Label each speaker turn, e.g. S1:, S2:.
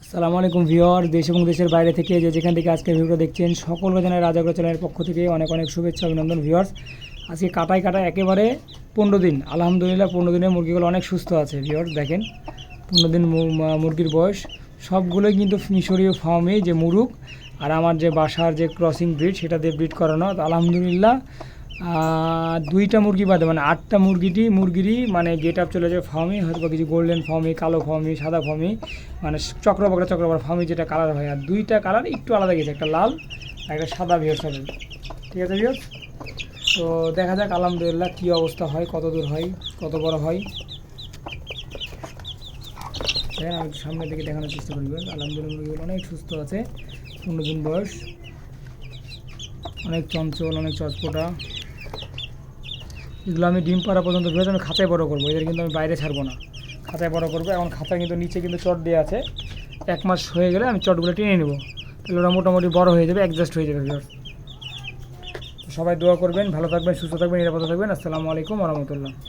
S1: আসসালামু আলাইকুম ভিউয়ার, দেশ এবং দেশের বাইরে থেকে যেখান থেকে আজকে ভিডিওটা দেখছেন সকলকে জানাই রাজাগ্র চ্যানেলের পক্ষ থেকে অনেক অনেক শুভেচ্ছা অভিনন্দন। ভিউয়ার্স, আজকে কাটায় একেবারে 15 দিন, আলহামদুলিল্লাহ 15 দিনের মুরগিগুলো অনেক সুস্থ আছে। ভিউয়ার্স দেখেন, 15 দিন মুরগির বয়স, সবগুলোই কিন্তু মিশরীয় ফার্মে যে মুরগ আর আমার যে বাসার যে ক্রসিং ব্রিড সেটা দিয়ে ব্রিড করানো। তো আলহামদুলিল্লাহ 2টা মুরগি বাদে মানে 8টা মুরগিরই মানে গেট আপ চলে যায় ফার্মে, হয়তো বা কিছু গোল্ডেন ফার্মে, কালো ফার্মে, সাদা ফার্মে, মানে চক্রবকরা ফার্মে যেটা কালার হয়। আর 2টা কালার একটু আলাদা গেছে, একটা লাল আর একটা সাদা। ভিউয়ার্স হবে, ঠিক আছে ভিউয়ার্স? তো দেখা যাক আলহামদুলিল্লাহ কী অবস্থা হয়, কত দূর হয়, কত বড় হয়। হ্যাঁ, আমি সামনের দিকে দেখানোর চেষ্টা করি। আলহামদুলিল্লাহ মুরগিগুলো অনেক সুস্থ আছে, 15 দিন বয়স, অনেক চঞ্চল, অনেক চটপটা। এগুলো আমি ডিম পাড়া পর্যন্ত ভেবে আমি খাঁচায় বড় করবো, এদের কিন্তু আমি বাইরে ছাড়বো না, খাঁচায় বড় করবো। এখন খাঁচায় কিন্তু নিচে কিন্তু চট দেওয়া আছে, 1 মাস হয়ে গেলে আমি চটগুলো টেনে নেবো, তাহলে ওরা মোটামুটি বড় হয়ে যাবে, অ্যাডজাস্ট হয়ে যাবে। সবাই দোয়া করবেন, ভালো থাকবেন, সুস্থ থাকবেন, নিরাপদে থাকবেন। আসসালামু আলাইকুম ওয়া রাহমাতুল্লাহ।